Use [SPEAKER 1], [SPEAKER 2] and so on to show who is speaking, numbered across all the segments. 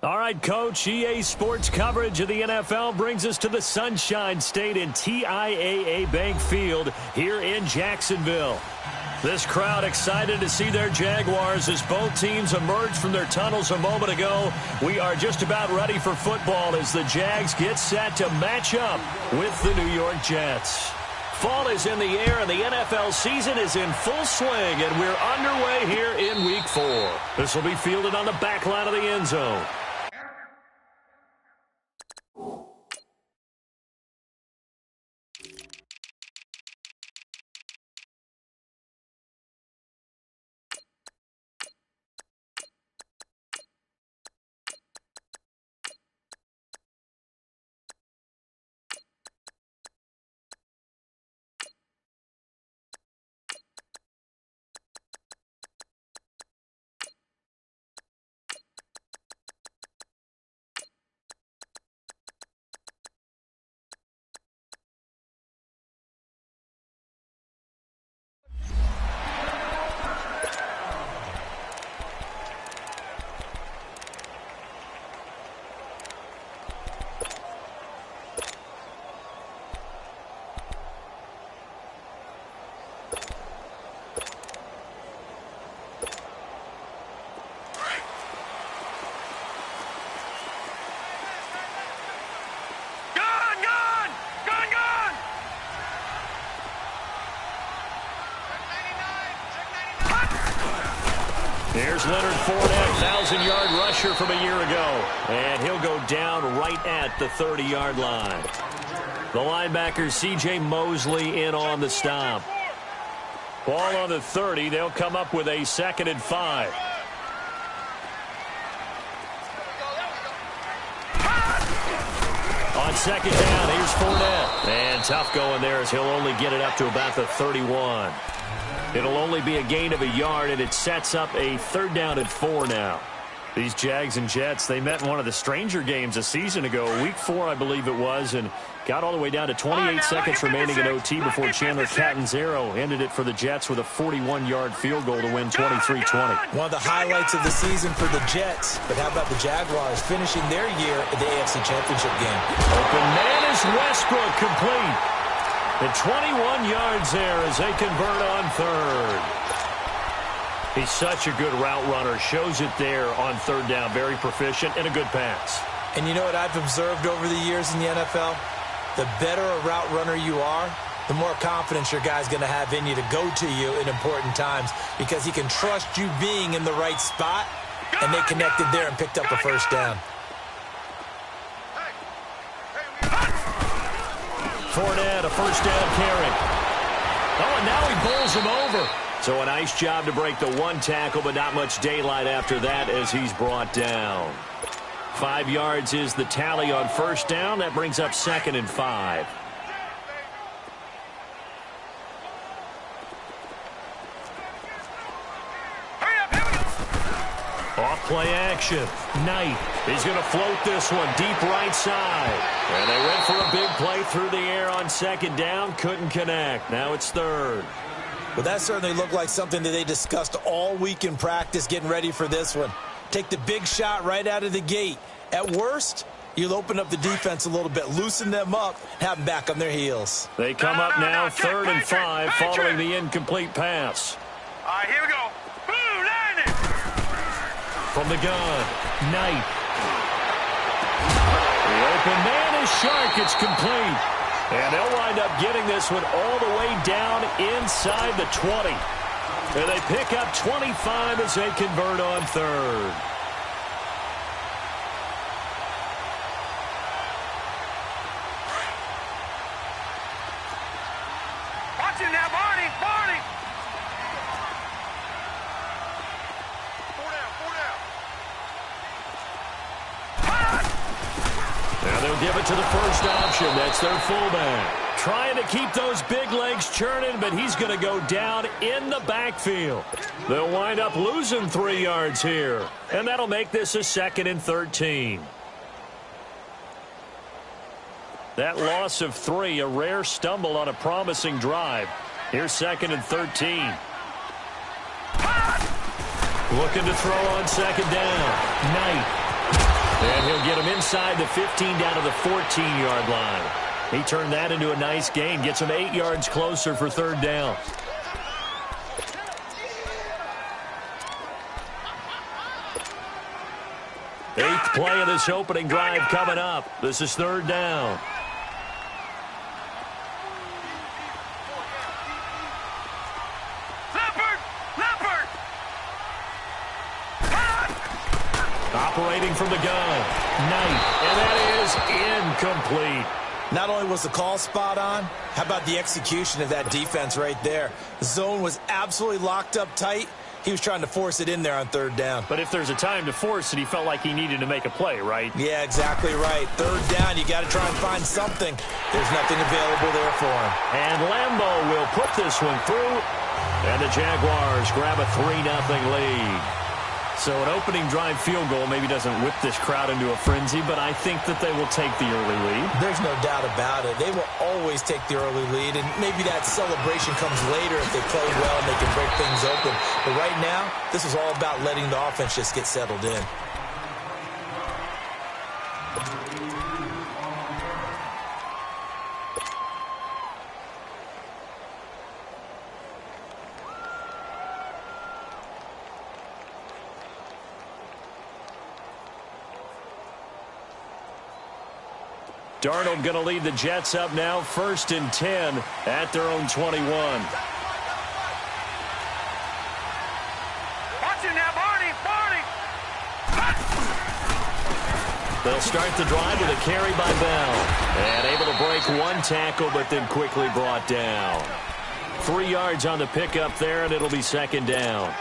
[SPEAKER 1] All right, Coach, EA Sports coverage of the NFL brings us to the Sunshine State in TIAA Bank Field here in Jacksonville. This crowd excited to see their Jaguars as both teams emerged from their tunnels a moment ago. We are just about ready for football as the Jags get set to match up with the New York Jets. Fall is in the air and the NFL season is in full swing, and we're underway here in Week 4. This will be fielded on the back line of the end zone. Here's Leonard Fournette, 1,000-yard rusher from a year ago. And he'll go down right at the 30-yard line. The linebacker, C.J. Mosley, in on the stop. Ball on the 30. They'll come up with a 2nd and 5. On 2nd down, here's Fournette. And tough going there as he'll only get it up to about the 31. It'll only be a gain of a yard, and it sets up a 3rd down and 4 now. These Jags and Jets, they met in one of the stranger games a season ago, Week 4, I believe it was, and got all the way down to 28 seconds remaining in OT before Chandler Catanzaro ended it for the Jets with a 41-yard field goal to win 23-20.
[SPEAKER 2] One of the highlights of the season for the Jets. But how about the Jaguars finishing their year at the AFC Championship game?
[SPEAKER 1] Open man is Westbrook, complete. And 21 yards there as they convert on 3rd. He's such a good route runner. Shows it there on 3rd down. Very proficient and a good pass.
[SPEAKER 2] And you know what I've observed over the years in the NFL? The better a route runner you are, the more confidence your guy's going to have in you to go to you in important times because he can trust you being in the right spot, and they connected there and picked up a 1st down.
[SPEAKER 1] Fournette, a 1st down carry. Oh, and now he bowls him over. So a nice job to break the 1 tackle, but not much daylight after that as he's brought down. 5 yards is the tally on 1st down. That brings up 2nd and 5. Off play action. Knight is going to float this one deep right side. And they went for a big play through the air on 2nd down. Couldn't connect. Now it's 3rd.
[SPEAKER 2] Well, that certainly looked like something that they discussed all week in practice getting ready for this one. Take the big shot right out of the gate. At worst, you'll open up the defense a little bit, loosen them up, have them back on their heels.
[SPEAKER 1] They come up now 3rd and 5 following the incomplete pass.
[SPEAKER 3] All right, here we go. Boom, landed.
[SPEAKER 1] From the gun, Knight. The open man is Shark. It's complete. And they'll wind up getting this one all the way down inside the 20. And they pick up 25 as they convert on 3rd.
[SPEAKER 3] Watch it now, Barney. Barney. 4 down.
[SPEAKER 1] Now they'll give it to the first option. That's their fullback. Trying to keep those big legs churning, but he's going to go down in the backfield. They'll wind up losing 3 yards here. And that'll make this a 2nd and 13. That loss of 3, a rare stumble on a promising drive. Here's 2nd and 13. Looking to throw on 2nd down. Knight. And he'll get him inside the 15 down to the 14-yard line. He turned that into a nice gain. Gets him 8 yards closer for third down. Eighth play of this opening drive coming up. This is third down. Operating from the gun. Knight. And that is incomplete.
[SPEAKER 2] Not only was the call spot on, how about the execution of that defense right there? The zone was absolutely locked up tight. He was trying to force it in there on third down.
[SPEAKER 1] But if there's a time to force it, he felt like he needed to make a play, right?
[SPEAKER 2] Yeah, exactly right. Third down, you got to try and find something. There's nothing available there for him.
[SPEAKER 1] And Lambeau will put this one through. And the Jaguars grab a 3-0 lead. So an opening drive field goal maybe doesn't whip this crowd into a frenzy, but I think that they will take the early lead.
[SPEAKER 2] There's no doubt about it. They will always take the early lead, and maybe that celebration comes later if they play well and they can break things open. But right now, this is all about letting the offense just get settled in.
[SPEAKER 1] Darnold going to lead the Jets up now, 1st and 10 at their own 21.
[SPEAKER 3] Watch him now, Barney!
[SPEAKER 1] They'll start the drive with a carry by Bell. And able to break one tackle, but then quickly brought down. 3 yards on the pickup there, and it'll be second down.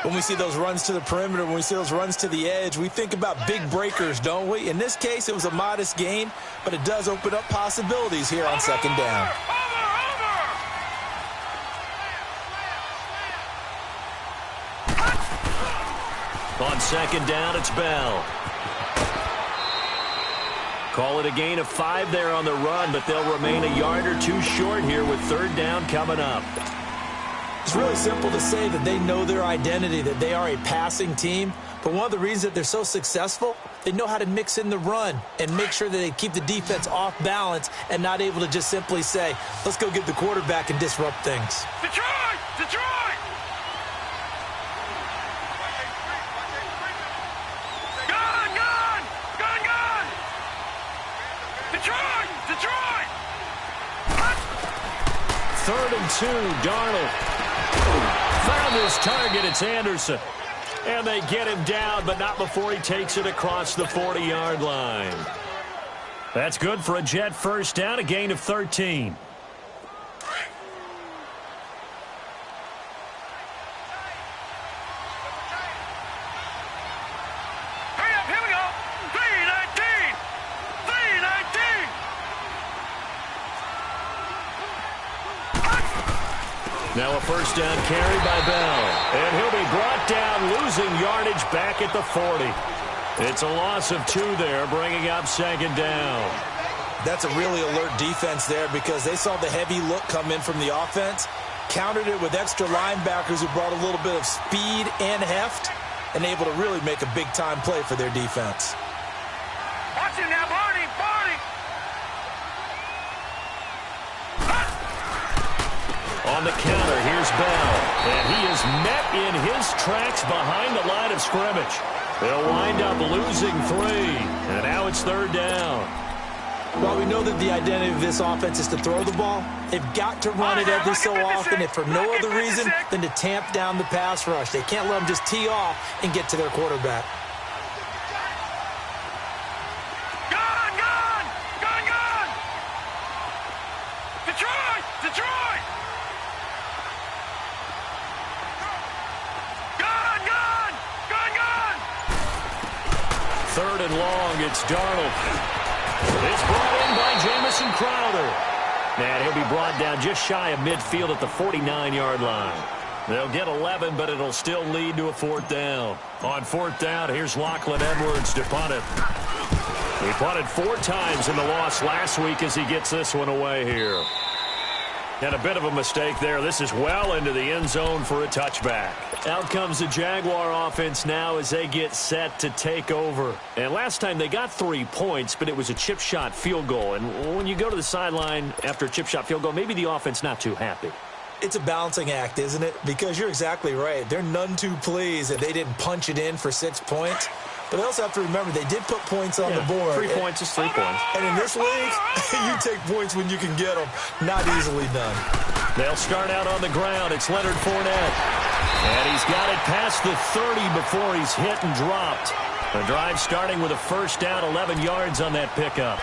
[SPEAKER 2] When we see those runs to the perimeter, when we see those runs to the edge, we think about big breakers, don't we? In this case, it was a modest gain, but it does open up possibilities here on second down.
[SPEAKER 1] On second down, it's Bell. Call it a gain of 5 there on the run, but they'll remain a yard or two short here with third down coming up.
[SPEAKER 2] It's really simple to say that they know their identity, that they are a passing team. But one of the reasons that they're so successful, they know how to mix in the run and make sure that they keep the defense off balance and not able to just simply say, let's go get the quarterback and disrupt things.
[SPEAKER 3] Detroit! Detroit! Gun! Gun! Gun! Gun! Detroit! Detroit!
[SPEAKER 1] 3rd and 2, Darnold. Found his target, it's Anderson. And they get him down, but not before he takes it across the 40-yard line. That's good for a Jet first down, a gain of 13.
[SPEAKER 3] Hurry up, here we go! 319! 319!
[SPEAKER 1] Now a first down carry by Bell. And he'll be brought down, losing yardage back at the 40. It's a loss of 2 there, bringing up second down.
[SPEAKER 2] That's a really alert defense there because they saw the heavy look come in from the offense, countered it with extra linebackers who brought a little bit of speed and heft, and able to really make a big-time play for their defense.
[SPEAKER 3] Watch him now, Barney! Barney!
[SPEAKER 1] On the counter, here's Bell. And he is met in his tracks behind the line of scrimmage. They'll wind up losing 3. And now it's third down.
[SPEAKER 2] While we know that the identity of this offense is to throw the ball, they've got to run it every so often, if for no other reason than to tamp down the pass rush. They can't let them just tee off and get to their quarterback.
[SPEAKER 3] Gun! Gun! Gun! Gun! Detroit! Detroit! Gun! Gun! Gun! Gun!
[SPEAKER 1] 3rd and long, it's Darnold. It's brought in by Jamison Crowder. And he'll be brought down just shy of midfield at the 49-yard line. They'll get 11, but it'll still lead to a 4th down. On 4th down, here's Lachlan Edwards to punt it. He punted 4 times in the loss last week as he gets this one away here. And a bit of a mistake there. This is well into the end zone for a touchback. Out comes the Jaguar offense now as they get set to take over. And last time they got 3 points, but it was a chip shot field goal. And when you go to the sideline after a chip shot field goal, maybe the offense not too happy.
[SPEAKER 2] It's a balancing act, isn't it? Because you're exactly right. They're none too pleased that they didn't punch it in for 6 points. But they also have to remember they did put points on the board.
[SPEAKER 1] 3 points is 3 points.
[SPEAKER 2] And in this league, you take points when you can get them. Not easily done.
[SPEAKER 1] They'll start out on the ground. It's Leonard Fournette. And he's got it past the 30 before he's hit and dropped. The drive starting with a first down, 11 yards on that pickup.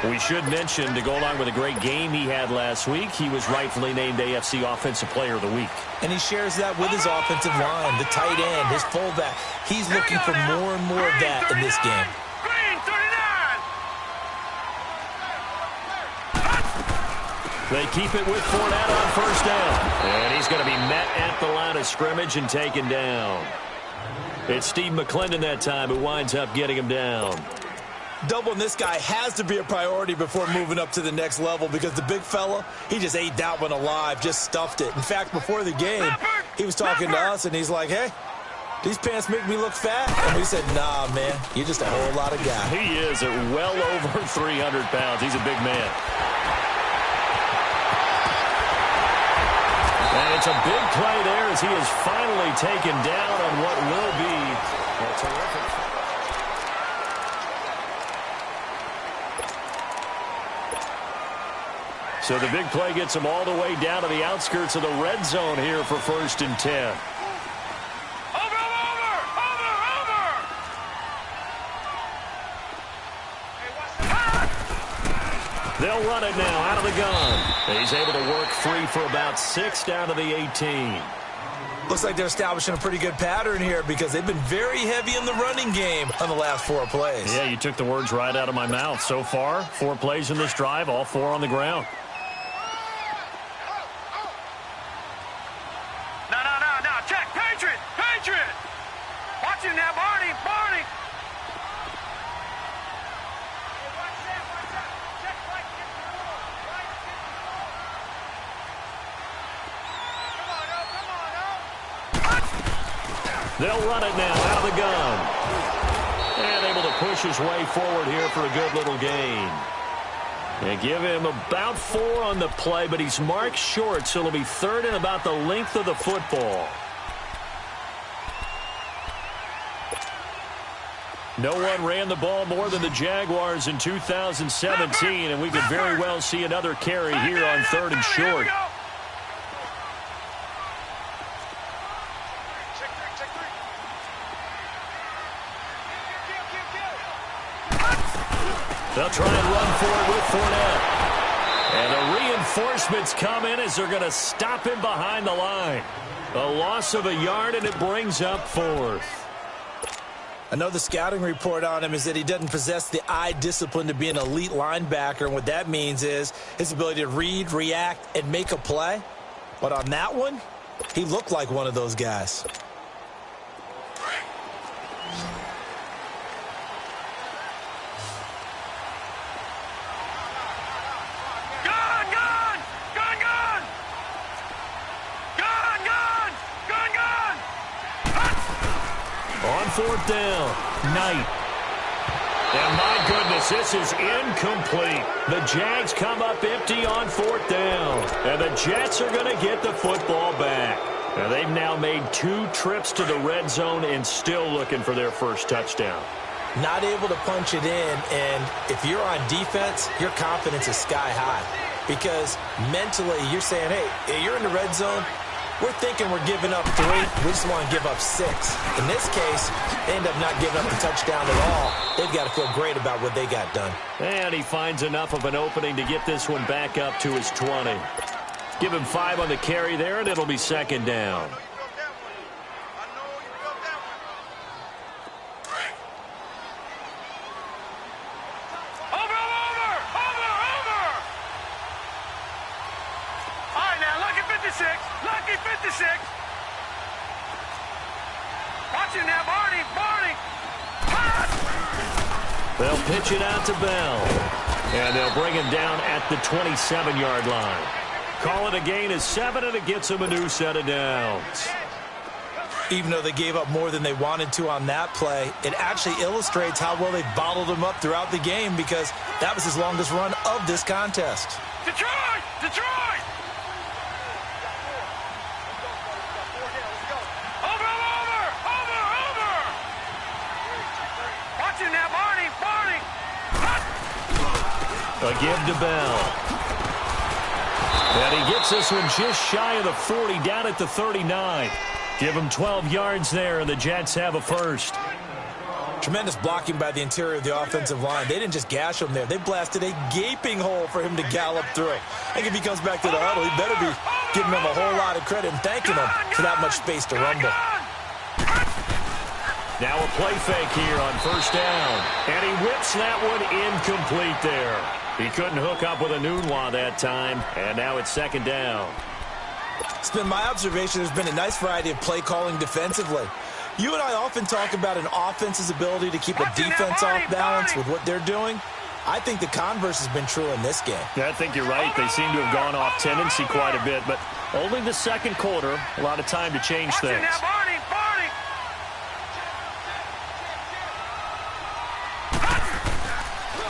[SPEAKER 1] We should mention, to go along with a great game he had last week, he was rightfully named AFC Offensive Player of the Week.
[SPEAKER 2] And he shares that with his offensive line, the tight end, his fullback. He's looking for more and more of that in this game.
[SPEAKER 1] They keep it with Fournette on first down. And he's going to be met at the line of scrimmage and taken down. It's Steve McClendon that time who winds up getting him down.
[SPEAKER 2] Doubling this guy has to be a priority before moving up to the next level because the big fella, he just ate that one alive, just stuffed it. In fact, before the game, he was talking to us, and he's like, hey, these pants make me look fat. And we said, nah, man, you're just a whole lot of guy.
[SPEAKER 1] He is at well over 300 pounds. He's a big man. And it's a big play there as he is finally taken down on what will be a terrific. So the big play gets him all the way down to the outskirts of the red zone here for 1st and 10.
[SPEAKER 3] Over!
[SPEAKER 1] They'll run it now out of the gun. He's able to work free for about 6 down to the 18.
[SPEAKER 2] Looks like they're establishing a pretty good pattern here because they've been very heavy in the running game on the last 4 plays.
[SPEAKER 1] Yeah, you took the words right out of my mouth. So far, 4 plays in this drive, all 4 on the ground.
[SPEAKER 3] No, check, Patriot! Watch him now, Barney!
[SPEAKER 1] They'll run it now out of the gun. And able to push his way forward here for a good little gain. They give him about 4 on the play, but he's marked short, so it'll be 3rd and about the length of the football. No one ran the ball more than the Jaguars in 2017, and we could very well see another carry here on 3rd and short. They'll try and run for it with Fournette. And the reinforcements come in as they're going to stop him behind the line. A loss of a yard, and it brings up 4th.
[SPEAKER 2] Another scouting report on him is that he doesn't possess the eye discipline to be an elite linebacker, and what that means is his ability to read, react, and make a play. But on that one, he looked like one of those guys.
[SPEAKER 1] On 4th down, Knight. And my goodness, this is incomplete. The Jags come up empty on 4th down. And the Jets are going to get the football back. Now they've now made 2 trips to the red zone and still looking for their first touchdown.
[SPEAKER 2] Not able to punch it in, and if you're on defense, your confidence is sky high. Because mentally, you're saying, hey, you're in the red zone. We're thinking we're giving up 3. We just want to give up 6. In this case, they end up not giving up the touchdown at all. They've got to feel great about what they got done.
[SPEAKER 1] And he finds enough of an opening to get this one back up to his 20. Give him 5 on the carry there, and it'll be 2nd down.
[SPEAKER 3] Lucky 56. Watch him now, Barney.
[SPEAKER 1] They'll pitch it out to Bell. And they'll bring him down at the 27-yard line. Call it a gain of 7, and it gets them a new set of downs.
[SPEAKER 2] Even though they gave up more than they wanted to on that play, it actually illustrates how well they bottled him up throughout the game because that was his longest run of this contest.
[SPEAKER 3] Detroit! Detroit! Over! Watch him now, Barney!
[SPEAKER 1] A give to Bell. And he gets this one just shy of the 40, down at the 39. Give him 12 yards there, and the Jets have a first.
[SPEAKER 2] Tremendous blocking by the interior of the offensive line. They didn't just gash him there. They blasted a gaping hole for him to gallop through. I think if he comes back to the huddle, he better be giving him a whole lot of credit and thanking him for that much space to rumble.
[SPEAKER 1] Now a play fake here on first down. And he whips that one incomplete there. He couldn't hook up with a Nunwa that time, and now it's second down.
[SPEAKER 2] It's been my observation there's been a nice variety of play calling defensively. You and I often talk about an offense's ability to keep a defense off balance with what they're doing. I think the converse has been true in this game.
[SPEAKER 1] Yeah, I think you're right. They seem to have gone off tendency quite a bit, but only the second quarter. A lot of time to change things.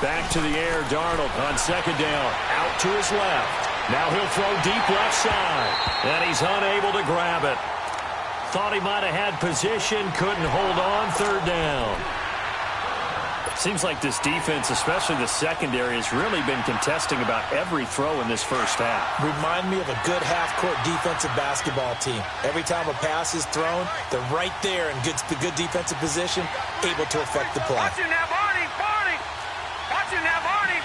[SPEAKER 1] Back to the air, Darnold on second down. Out to his left. Now he'll throw deep left side. And he's unable to grab it. Thought he might have had position. Couldn't hold on. Third down. Seems like this defense, especially the secondary, has really been contesting about every throw in this first half.
[SPEAKER 2] Remind me of a good half-court defensive basketball team. Every time a pass is thrown, they're right there in good defensive position, able to affect the play.
[SPEAKER 3] Watch him now, Barney! Watch him now, Barney!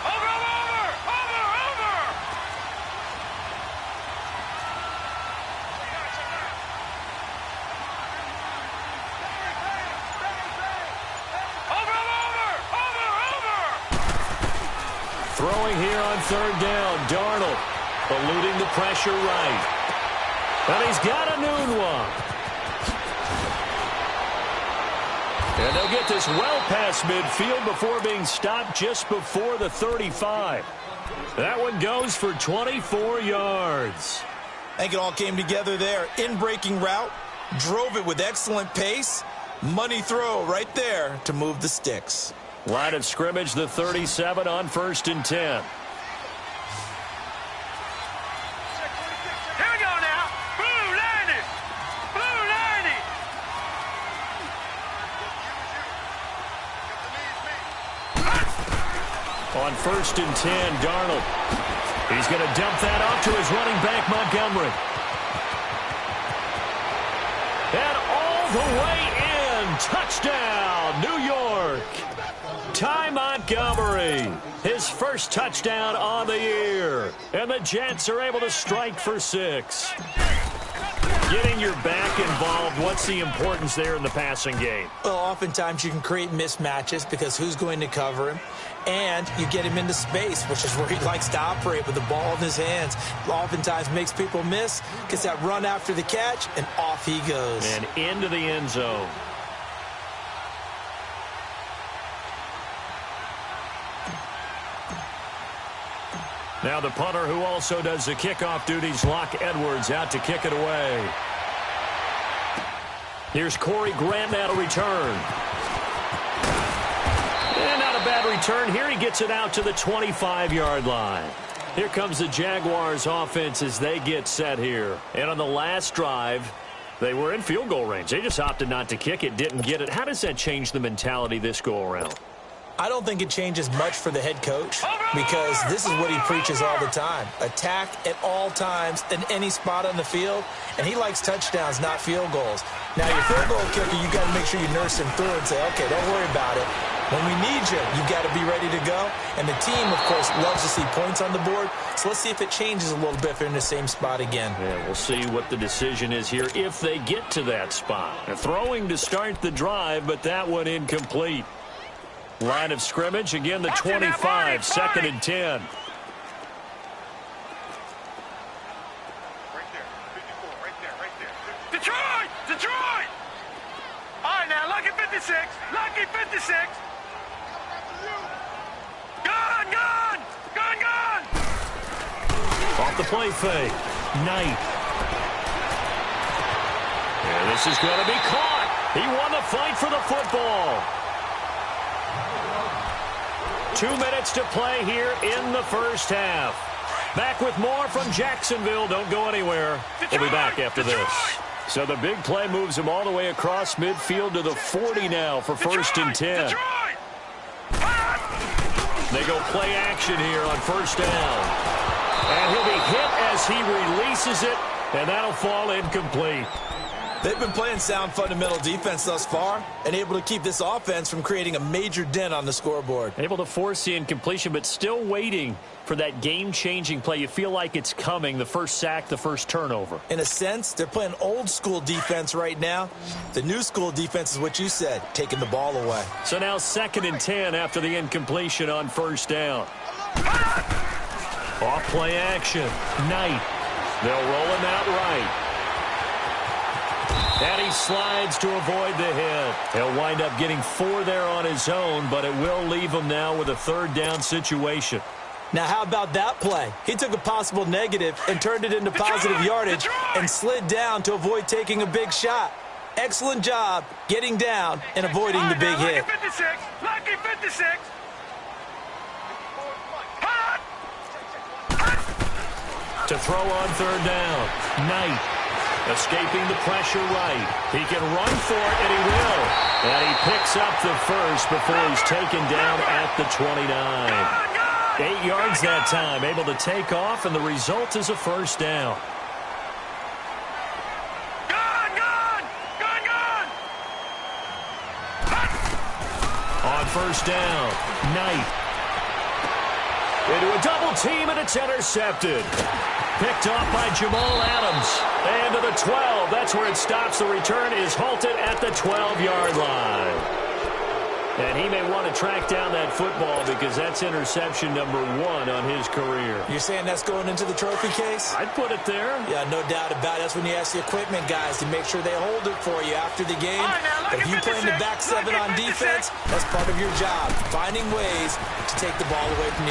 [SPEAKER 3] Over!
[SPEAKER 1] Throwing here on third down, Darnold eluding the pressure right. And he's got a Nunwa. And they'll get this well past midfield before being stopped just before the 35. That one goes for 24 yards.
[SPEAKER 2] I think it all came together there. In-breaking route, drove it with excellent pace. Money throw right there to move the sticks.
[SPEAKER 1] Line of scrimmage, the 37 on 1st and 10.
[SPEAKER 3] Here we go now. Blue 90. Blue 90.
[SPEAKER 1] On 1st and 10, Darnold. He's going to dump that off to his running back, Montgomery. And all the way in. Touchdown, New York. Ty Montgomery, his first touchdown on the year. And the Jets are able to strike for 6. Getting your back involved, what's the importance there in the passing game?
[SPEAKER 2] Well, oftentimes you can create mismatches because who's going to cover him? And you get him into space, which is where he likes to operate with the ball in his hands. Oftentimes makes people miss, gets that run after the catch, and off he goes.
[SPEAKER 1] And into the end zone. Now the punter who also does the kickoff duties, Locke Edwards, out to kick it away. Here's Corey Grant now to return. And not a bad return here. He gets it out to the 25-yard line. Here comes the Jaguars offense as they get set here. And on the last drive, they were in field goal range. They just opted not to kick it, didn't get it. How does that change the mentality this go-around?
[SPEAKER 2] I don't think it changes much for the head coach because this is what he preaches all the time. Attack at all times in any spot on the field, and he likes touchdowns, not field goals. Now, your field goal kicker, you got to make sure you nurse him through and say, okay, don't worry about it. When we need you, you've got to be ready to go. And the team, of course, loves to see points on the board. So let's see if it changes a little bit if they're in the same spot again.
[SPEAKER 1] Yeah, we'll see what the decision is here if they get to that spot. They're throwing to start the drive, but that one incomplete. Line of scrimmage, again, the 25, 2nd and 10.
[SPEAKER 3] Right there. Detroit! All right, now, lucky 56. Lucky 56. Gun!
[SPEAKER 1] Off the play fake. Knight. And this is going to be caught. He won the fight for the football. 2 minutes to play here in the first half. Back with more from Jacksonville. Don't go anywhere. We'll be back after this. So the big play moves him all the way across midfield to the 40 now for first and 10. They go play action here on first down. And he'll be hit as he releases it, and that'll fall incomplete.
[SPEAKER 2] They've been playing sound fundamental defense thus far and able to keep this offense from creating a major dent on the scoreboard.
[SPEAKER 1] Able to force the incompletion, but still waiting for that game-changing play. You feel like it's coming, the first sack, the first turnover.
[SPEAKER 2] In a sense, they're playing old-school defense right now. The new-school defense is what you said, taking the ball away.
[SPEAKER 1] So now 2nd and 10 after the incompletion on first down. Off play action. Knight. They'll roll him out right. And he slides to avoid the hit. He'll wind up getting 4 there on his own, but it will leave him now with a 3rd down situation.
[SPEAKER 2] Now, how about that play? He took a possible negative and turned it into positive yardage and slid down to avoid taking a big shot. Excellent job getting down and avoiding the big hit.
[SPEAKER 3] Lucky 56. Lucky 56.
[SPEAKER 1] To throw on 3rd down. Knight. Escaping the pressure right. He can run for it, and he will. And he picks up the first before he's taken down at the 29. 8 yards that time, able to take off, and the result is a first down. On first down, Knight. Into a double team, and it's intercepted. Picked off by Jamal Adams. And to the 12. That's where it stops. The return is halted at the 12-yard line. And he may want to track down that football because that's interception number 1 on his career.
[SPEAKER 2] You're saying that's going into the trophy case?
[SPEAKER 1] I'd put it there.
[SPEAKER 2] Yeah, no doubt about it. That's when you ask the equipment guys to make sure they hold it for you after the game. But if you play in the back 7 on defense, that's part of your job, finding ways to take the ball away from the